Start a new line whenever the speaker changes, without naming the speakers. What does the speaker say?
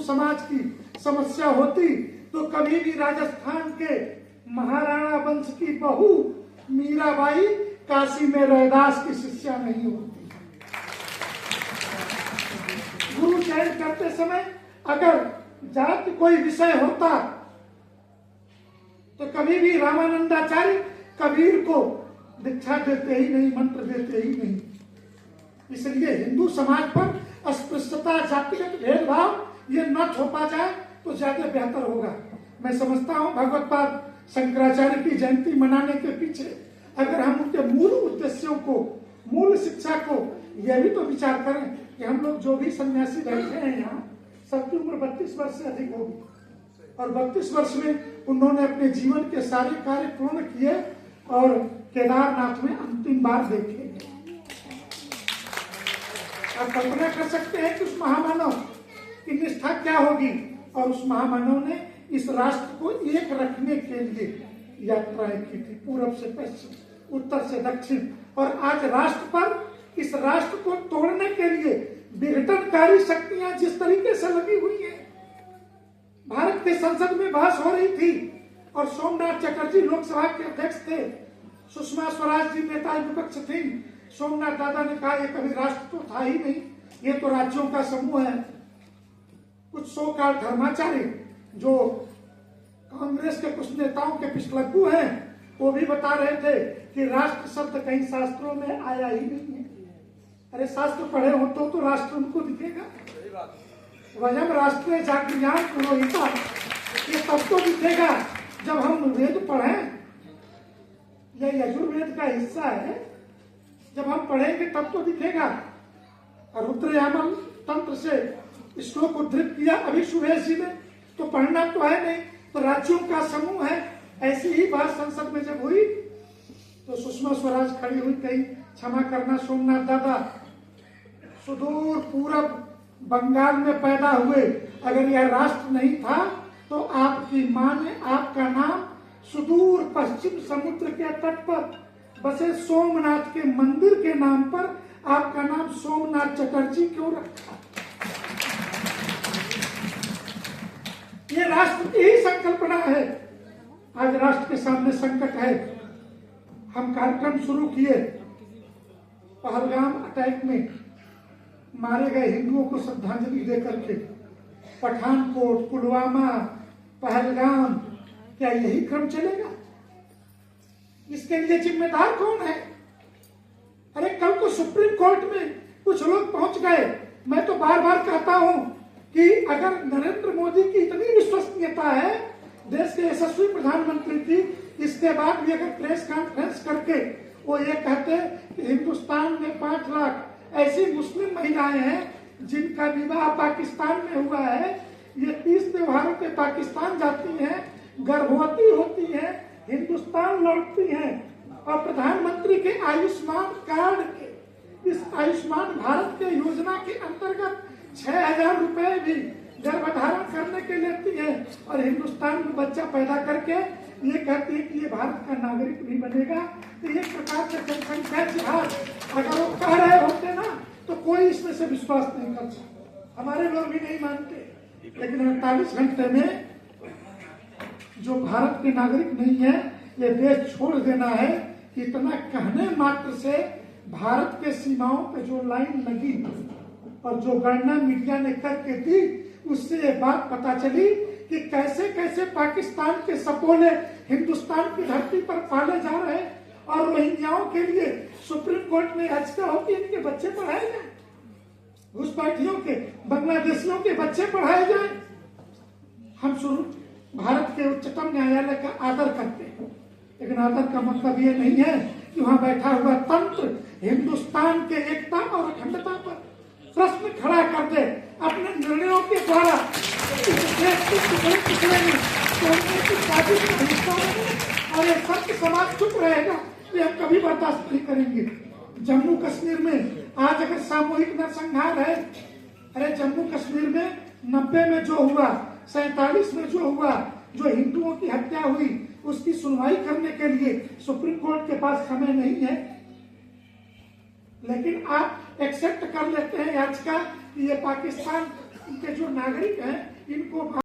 समाज की समस्या होती तो कभी भी राजस्थान के महाराणा वंश की बहू मीराबाई काशी में रैदास की शिष्या नहीं होती। गुरु चयन करते समय अगर जाति कोई विषय होता तो कभी भी रामानंदाचार्य कबीर को दीक्षा देते ही नहीं, मंत्र देते ही नहीं। इसलिए हिंदू समाज पर अस्पृश्यता, जातिगत भेदभाव ये न थोपा जाए तो ज्यादा बेहतर होगा। मैं समझता हूं भगवत्पाद शंकराचार्य की जयंती मनाने के पीछे अगर हम उनके मूल उद्देश्यों को, मूल शिक्षा को यह भी तो विचार करें कि हम लोग जो भी सन्यासी बैठे हैं यहाँ, सबकी उम्र 32 वर्ष से अधिक होगी और 32 वर्ष में उन्होंने अपने जीवन के सारे कार्य पूर्ण किए और केदारनाथ में अंतिम बार देखे। आप कल्पना कर सकते हैं कि उस महामानव की निष्ठा क्या होगी। और उस महामानव ने इस राष्ट्र को एक रखने के लिए यात्राएं की थी, पूर्व से पश्चिम, उत्तर से दक्षिण। और आज राष्ट्र पर, इस राष्ट्र को तोड़ने के लिए विघटनकारी शक्तियां जिस तरीके से लगी हुई हैं। भारत के संसद में बहस हो रही थी और सोमनाथ चटर्जी लोकसभा के अध्यक्ष थे, सुषमा स्वराज जी नेता विपक्ष थी। सोमनाथ दादा ने कहा ये कभी राष्ट्र तो था ही नहीं, ये तो राज्यों का समूह है। कुछ सो काल धर्माचार्य जो कांग्रेस के कुछ नेताओं के पिछलग्गू हैं, वो भी बता रहे थे कि राष्ट्र शब्द कहीं शास्त्रों में आया ही नहीं है। अरे शास्त्र पढ़े हो तो राष्ट्र उनको दिखेगा। वयम राष्ट्रीय जागृयान पुरोहिता, ये तब तो दिखेगा जब हम वेद पढ़ें। यह यजुर्वेद का हिस्सा है, जब हम पढ़ेंगे तब तो दिखेगा। रुद्रयामल तंत्र से श्लोक उद्धृत किया अभी सुरेश जी ने, तो पढ़ना तो है नहीं, तो राज्यों का समूह है। ऐसी ही बात संसद में जब हुई तो सुषमा स्वराज खड़ी हुई, कहीं क्षमा करना सोमनाथ दादा, सुदूर पूरब बंगाल में पैदा हुए, अगर यह राष्ट्र नहीं था तो आपकी माँ ने आपका नाम सुदूर पश्चिम समुद्र के तट पर बसे सोमनाथ के मंदिर के नाम पर आपका नाम सोमनाथ चटर्जी क्यों रखा? ये राष्ट्र की ही संकल्पना है। आज राष्ट्र के सामने संकट है। हम कार्यक्रम शुरू किए, पहलगाम अटैक में मारे गए हिंदुओं को श्रद्धांजलि देकर के, पठानकोट, पुलवामा, पहलगाम, क्या यही क्रम चलेगा? इसके लिए जिम्मेदार कौन है? अरे कल को सुप्रीम कोर्ट में कुछ लोग पहुंच गए। मैं तो बार बार कहता हूं कि अगर नरेंद्र मोदी की इतनी विश्वसनीयता है, देश के यशस्वी प्रधानमंत्री की, इसके बाद भी अगर प्रेस कॉन्फ्रेंस करके वो ये कहते कि हिंदुस्तान में 5 लाख ऐसी मुस्लिम महिलाएं हैं जिनका विवाह पाकिस्तान में हुआ है, ये 30 त्योहारों पे पाकिस्तान जाती हैं, गर्भवती होती हैं, हिंदुस्तान लौटती हैं, और प्रधानमंत्री के आयुष्मान कार्ड के, इस आयुष्मान भारत के योजना के अंतर्गत 6,000 रुपए भी गर्भधारण करने के लेती है, और हिंदुस्तान में बच्चा पैदा करके ये कहती है कि ये भारत का नागरिक भी बनेगा। तो ये प्रकार का जनसंख्या जिहाद अगर वो कह रहे होते ना तो कोई इसमें से विश्वास नहीं कर सकता। हमारे लोग भी नहीं मानते, लेकिन 48 घंटे में जो भारत के नागरिक नहीं है, ये देश छोड़ देना है कि इतना कहने मात्र से भारत के सीमाओं पे जो लाइन लगी और जो गणना मीडिया ने करके दी, उससे ये बात पता चली कि कैसे कैसे पाकिस्तान के सपोले हिंदुस्तान की धरती पर पाले जा रहे हैं। और रोहिंग्याओं के लिए सुप्रीम कोर्ट में याचिका हो कि इनके बच्चे पढ़ाए जाए, घुसपैठियों के, बांग्लादेशियों के बच्चे पढ़ाए जाए। हम शुरू भारत के उच्चतम न्यायालय का आदर करते हैं, लेकिन आदर का मतलब ये नहीं है कि वहां बैठा हुआ तंत्र हिंदुस्तान के एकता और अखंडता पर प्रश्न खड़ा कर दे अपने निर्णयों के द्वारा। और ये सत्य समाज चुप रहेगा तो हम कभी बर्दाश्त नहीं करेंगे। जम्मू कश्मीर में आज अगर सामूहिक नरसंहार है, अरे जम्मू कश्मीर में 90 में जो हुआ, 47 में जो हुआ, जो हिंदुओं की हत्या हुई, उसकी सुनवाई करने के लिए सुप्रीम कोर्ट के पास समय नहीं है। लेकिन आप एक्सेप्ट कर लेते हैं याचिका कि ये पाकिस्तान इनके जो नागरिक हैं, इनको